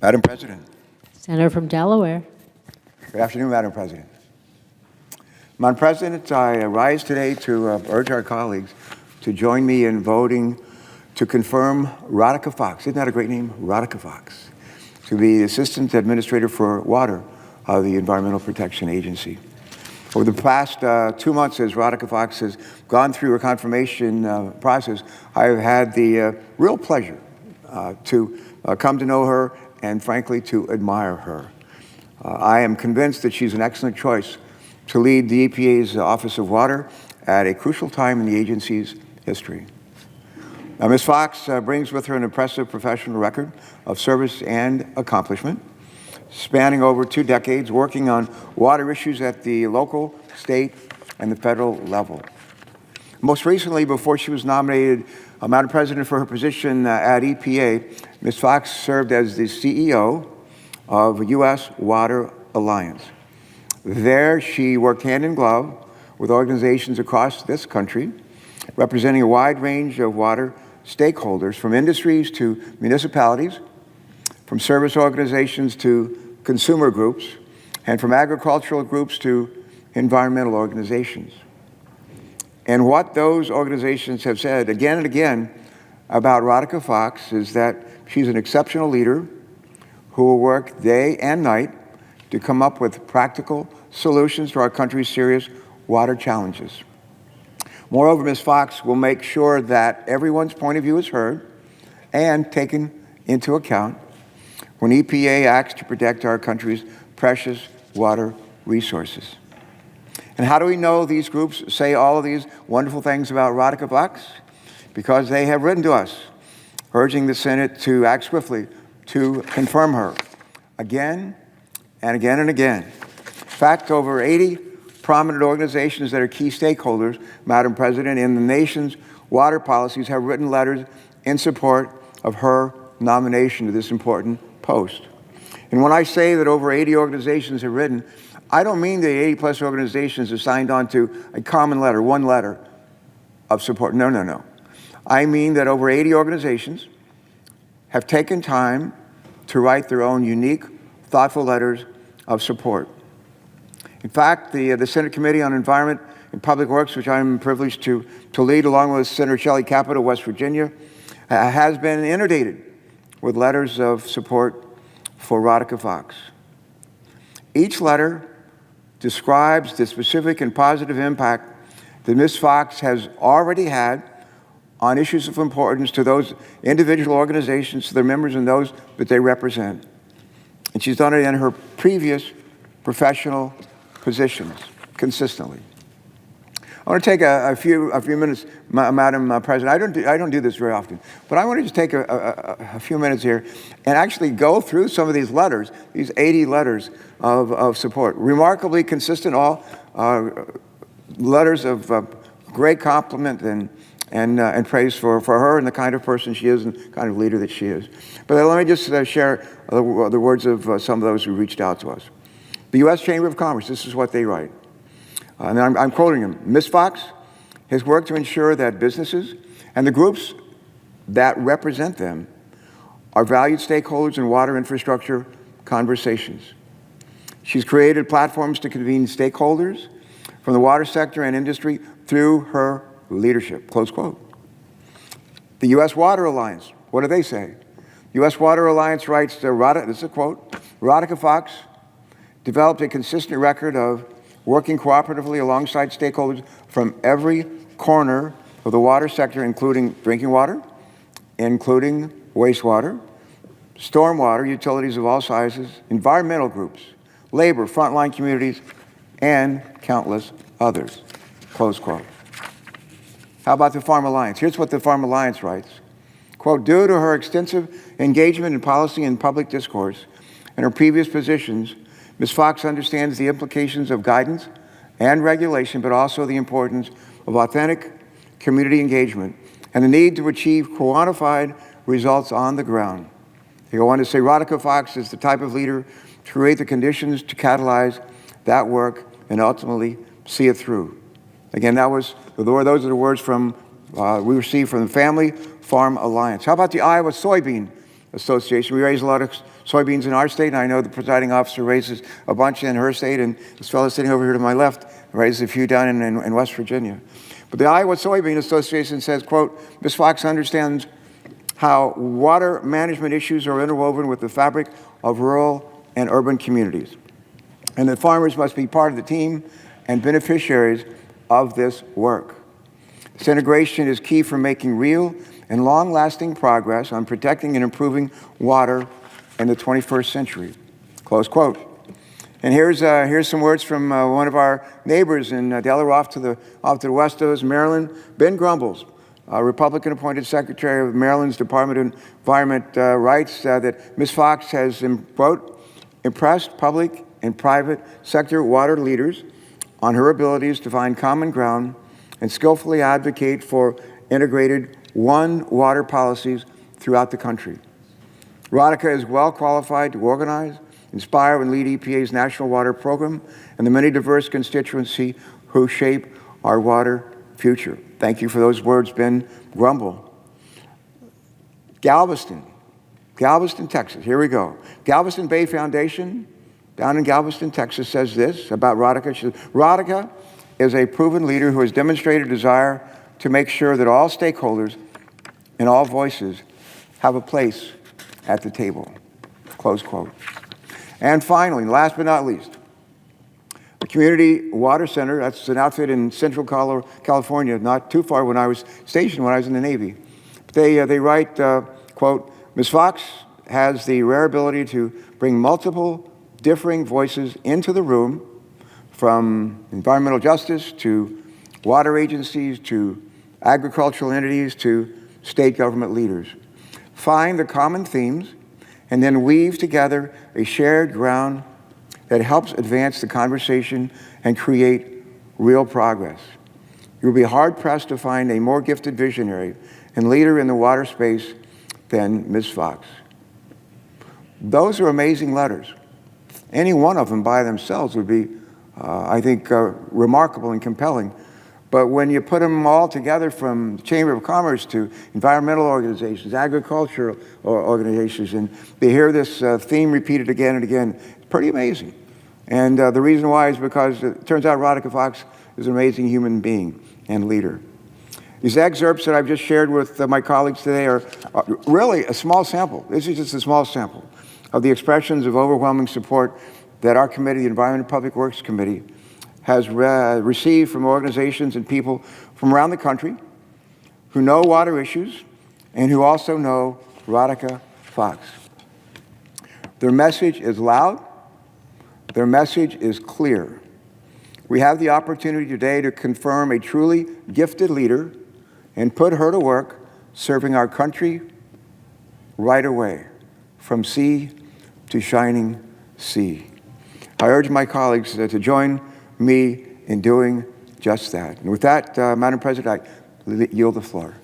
Madam President. Senator from Delaware. Good afternoon, Madam President. Madam President, I rise today to urge our colleagues to join me in voting to confirm Radhika Fox, isn't that a great name? Radhika Fox, to be the Assistant Administrator for Water of the Environmental Protection Agency. Over the past 2 months, as Radhika Fox has gone through her confirmation process, I have had the real pleasure to come to know her and, frankly, to admire her. I am convinced that she's an excellent choice to lead the EPA's Office of Water at a crucial time in the agency's history. Now, Ms. Fox brings with her an impressive professional record of service and accomplishment, spanning over 2 decades, working on water issues at the local, state, and the federal level. Most recently, before she was nominated Madam President for her position at EPA, Ms. Fox served as the CEO of U.S. Water Alliance. There, she worked hand in glove with organizations across this country, representing a wide range of water stakeholders, from industries to municipalities, from service organizations to consumer groups, and from agricultural groups to environmental organizations. And what those organizations have said again and again about Radhika Fox is that she's an exceptional leader who will work day and night to come up with practical solutions to our country's serious water challenges. Moreover, Ms. Fox will make sure that everyone's point of view is heard and taken into account when EPA acts to protect our country's precious water resources. And how do we know these groups say all of these wonderful things about Radhika Fox? Because they have written to us, urging the Senate to act swiftly to confirm her again and again and again. In fact, over 80 prominent organizations that are key stakeholders, Madam President, in the nation's water policies have written letters in support of her nomination to this important post. And when I say that over 80 organizations have written, I don't mean the 80-plus organizations have signed on to a common letter, one letter of support. No, no, no. I mean that over 80 organizations have taken time to write their own unique, thoughtful letters of support. In fact, the Senate Committee on Environment and Public Works, which I'm privileged to lead along with Senator Shelley Capito of West Virginia, has been inundated with letters of support for Radhika Fox. Each letter describes the specific and positive impact that Ms. Fox has already had on issues of importance to those individual organizations, to their members and those that they represent. And she's done it in her previous professional positions consistently. I want to take a few minutes, Madam President. I don't do this very often, but I want to just take a few minutes here and actually go through some of these letters, these 80 letters of support. Remarkably consistent, all letters of great compliment and praise for her and the kind of person she is and the kind of leader that she is. But let me just share the words of some of those who reached out to us. The U.S. Chamber of Commerce, this is what they write. And I'm quoting him. Ms. Fox has worked to ensure that businesses and the groups that represent them are valued stakeholders in water infrastructure conversations. She's created platforms to convene stakeholders from the water sector and industry through her leadership, close quote. The U.S. Water Alliance, what do they say? U.S. Water Alliance writes, this is a quote, Radhika Fox developed a consistent record of working cooperatively alongside stakeholders from every corner of the water sector, including drinking water, including wastewater, stormwater, utilities of all sizes, environmental groups, labor, frontline communities, and countless others, close quote. How about the Farm Alliance? Here's what the Farm Alliance writes. Quote, due to her extensive engagement in policy and public discourse and her previous positions, Ms. Fox understands the implications of guidance and regulation, but also the importance of authentic community engagement and the need to achieve quantified results on the ground. They go on to say Radhika Fox is the type of leader to create the conditions to catalyze that work and ultimately see it through. Again, those are the words from we received from the Family Farm Alliance. How about the Iowa Soybean Association. We raise a lot of soybeans in our state, and I know the presiding officer raises a bunch in her state, and this fellow sitting over here to my left raises a few down in West Virginia. But the Iowa Soybean Association says, quote, Ms. Fox understands how water management issues are interwoven with the fabric of rural and urban communities, and that farmers must be part of the team and beneficiaries of this work. This integration is key for making real and long-lasting progress on protecting and improving water in the 21st century, close quote. And here's some words from one of our neighbors in Delaware, off to the west of us, Maryland. Ben Grumbles, Republican-appointed Secretary of Maryland's Department of Environment, writes that Ms. Fox has, quote, impressed public and private sector water leaders on her abilities to find common ground and skillfully advocate for integrated one water policies throughout the country. Radhika is well qualified to organize, inspire, and lead EPA's National Water Program and the many diverse constituency who shape our water future. Thank you for those words, Ben Grumble. Galveston, Texas. Here we go. Galveston Bay Foundation down in Galveston, Texas says this about Radhika. She says, Radhika is a proven leader who has demonstrated a desire to make sure that all stakeholders and all voices have a place at the table, close quote. And finally, last but not least, the Community Water Center, that's an outfit in Central California, not too far when I was stationed when I was in the Navy. They write, quote, Ms. Fox has the rare ability to bring multiple differing voices into the room, from environmental justice to water agencies to agricultural entities to state government leaders. Find the common themes and then weave together a shared ground that helps advance the conversation and create real progress. You'll be hard-pressed to find a more gifted visionary and leader in the water space than Ms. Fox. Those are amazing letters. Any one of them by themselves would be, I think, remarkable and compelling. But when you put them all together, from the Chamber of Commerce to environmental organizations, agricultural organizations, and they hear this theme repeated again and again, it's pretty amazing. And the reason why is because it turns out Radhika Fox is an amazing human being and leader. These excerpts that I've just shared with my colleagues today are really a small sample. This is just a small sample of the expressions of overwhelming support that our committee, the Environment and Public Works Committee, has received from organizations and people from around the country who know water issues and who also know Radhika Fox. Their message is loud. Their message is clear. We have the opportunity today to confirm a truly gifted leader and put her to work serving our country right away, from sea to shining sea. I urge my colleagues to join me in doing just that. And with that, Madam President, I yield the floor.